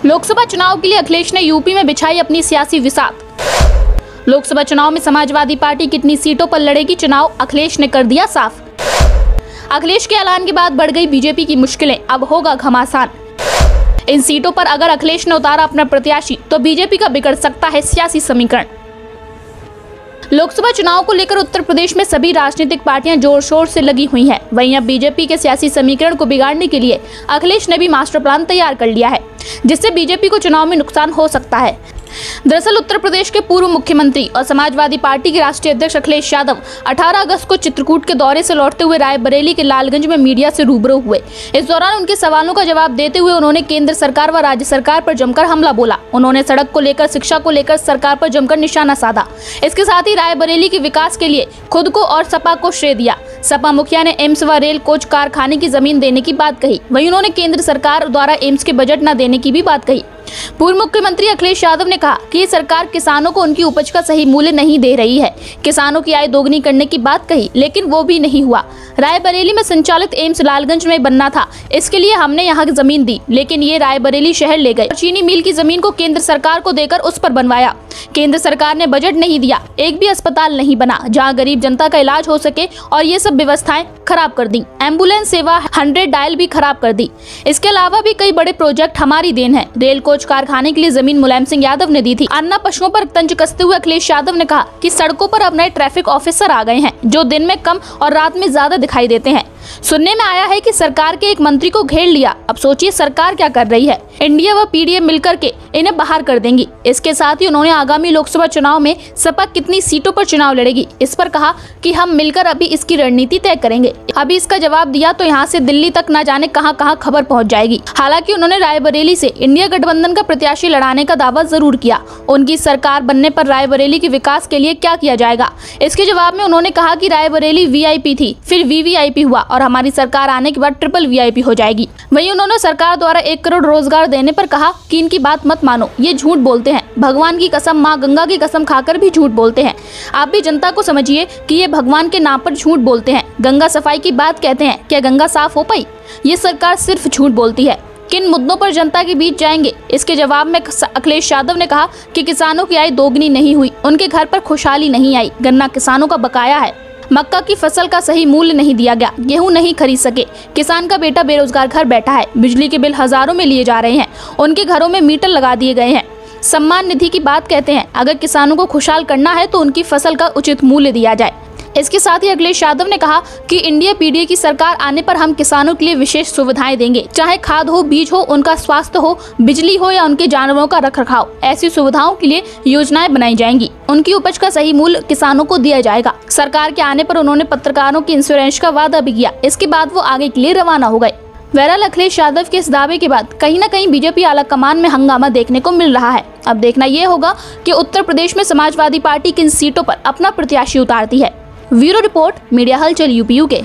लोकसभा चुनाव के लिए अखिलेश ने यूपी में बिछाई अपनी सियासी विसात। लोकसभा चुनाव में समाजवादी पार्टी कितनी सीटों पर लड़ेगी चुनाव, अखिलेश ने कर दिया साफ। अखिलेश के ऐलान के बाद बढ़ गई बीजेपी की मुश्किलें, अब होगा घमासान। इन सीटों पर अगर अखिलेश ने उतारा अपना प्रत्याशी तो बीजेपी का बिगड़ सकता है सियासी समीकरण। लोकसभा चुनाव को लेकर उत्तर प्रदेश में सभी राजनीतिक पार्टियां जोर शोर से लगी हुई हैं। वहीं अब बीजेपी के सियासी समीकरण को बिगाड़ने के लिए अखिलेश ने भी मास्टर प्लान तैयार कर लिया है, जिससे बीजेपी को चुनाव में नुकसान हो सकता है। दरअसल उत्तर प्रदेश के पूर्व मुख्यमंत्री और समाजवादी पार्टी के राष्ट्रीय अध्यक्ष अखिलेश यादव 18 अगस्त को चित्रकूट के दौरे से लौटते हुए रायबरेली के लालगंज में मीडिया से रूबरू हुए। इस दौरान उनके सवालों का जवाब देते हुए उन्होंने केंद्र सरकार व राज्य सरकार पर जमकर हमला बोला। उन्होंने सड़क को लेकर, शिक्षा को लेकर सरकार पर जमकर निशाना साधा। इसके साथ ही रायबरेली के विकास के लिए खुद को और सपा को श्रेय दिया। सपा मुखिया ने एम्स व रेल कोच कारखाने की जमीन देने की बात कही। वहीं उन्होंने केंद्र सरकार द्वारा एम्स के बजट न देने की भी बात कही। पूर्व मुख्यमंत्री अखिलेश यादव ने कहा कि सरकार किसानों को उनकी उपज का सही मूल्य नहीं दे रही है। किसानों की आय दोगुनी करने की बात कही, लेकिन वो भी नहीं हुआ। रायबरेली में संचालित एम्स लालगंज में बनना था, इसके लिए हमने यहाँ की जमीन दी, लेकिन ये रायबरेली शहर ले गए। चीनी मिल की जमीन को केंद्र सरकार को देकर उस पर बनवाया। केंद्र सरकार ने बजट नहीं दिया, एक भी अस्पताल नहीं बना जहाँ गरीब जनता का इलाज हो सके, और ये सब व्यवस्थाएं खराब कर दी। एम्बुलेंस सेवा 100 डायल भी खराब कर दी। इसके अलावा भी कई बड़े प्रोजेक्ट हमारी देन है। रेल कोच कारखाने के लिए जमीन मुलायम सिंह यादव ने दी थी। अन्ना पशुओं पर तंज कसते हुए अखिलेश यादव ने कहा कि सड़कों पर अब नए ट्रैफिक ऑफिसर आ गए हैं, जो दिन में कम और रात में ज्यादा दिखाई देते हैं। सुनने में आया है कि सरकार के एक मंत्री को घेर लिया। अब सोचिए सरकार क्या कर रही है। इंडिया व पीडीएम मिलकर के इन्हें बाहर कर देंगी। इसके साथ ही उन्होंने आगामी लोकसभा चुनाव में सपा कितनी सीटों पर चुनाव लड़ेगी, इस पर कहा कि हम मिलकर अभी इसकी रणनीति तय करेंगे। अभी इसका जवाब दिया तो यहाँ से दिल्ली तक न जाने कहां खबर पहुँच जाएगी। हालांकि उन्होंने रायबरेली से इंडिया गठबंधन का प्रत्याशी लड़ाने का दावा जरूर किया। उनकी सरकार बनने पर रायबरेली के विकास के लिए क्या किया जाएगा, इसके जवाब में उन्होंने कहा कि रायबरेली वीआईपी थी, फिर वीवीआईपी हुआ और हमारी सरकार आने के बाद ट्रिपल वीआईपी हो जाएगी। वहीं उन्होंने सरकार द्वारा 1 करोड़ रोजगार देने पर कहा कि इनकी बात मत मानो, ये झूठ बोलते हैं। भगवान की कसम, माँ गंगा की कसम खाकर भी झूठ बोलते हैं। आप भी जनता को समझिए कि ये भगवान के नाम पर झूठ बोलते हैं। गंगा सफाई की बात कहते हैं, क्या गंगा साफ हो पाई? ये सरकार सिर्फ झूठ बोलती है। किन मुद्दों पर जनता के बीच जाएंगे? इसके जवाब में अखिलेश यादव ने कहा कि किसानों की आय दोगुनी नहीं हुई, उनके घर पर खुशहाली नहीं आई। गन्ना किसानों का बकाया है, मक्का की फसल का सही मूल्य नहीं दिया गया, गेहूं नहीं खरीद सके, किसान का बेटा बेरोजगार घर बैठा है, बिजली के बिल हजारों में लिए जा रहे हैं, उनके घरों में मीटर लगा दिए गए हैं। सम्मान निधि की बात कहते हैं, अगर किसानों को खुशहाल करना है तो उनकी फसल का उचित मूल्य दिया जाए। इसके साथ ही अखिलेश यादव ने कहा कि इंडिया पीडीए की सरकार आने पर हम किसानों के लिए विशेष सुविधाएं देंगे, चाहे खाद हो, बीज हो, उनका स्वास्थ्य हो, बिजली हो या उनके जानवरों का रखरखाव। ऐसी सुविधाओं के लिए योजनाएं बनाई जाएंगी। उनकी उपज का सही मूल्य किसानों को दिया जाएगा। सरकार के आने पर उन्होंने पत्रकारों की इंश्योरेंस का वादा भी किया। इसके बाद वो आगे के लिए रवाना हो गए। बहरहाल अखिलेश यादव के इस दावे के बाद कहीं न कहीं बीजेपी आला कमान में हंगामा देखने को मिल रहा है। अब देखना ये होगा कि उत्तर प्रदेश में समाजवादी पार्टी किन सीटों पर अपना प्रत्याशी उतारती है। ब्यूरो रिपोर्ट, मीडिया हलचल यूपी UK।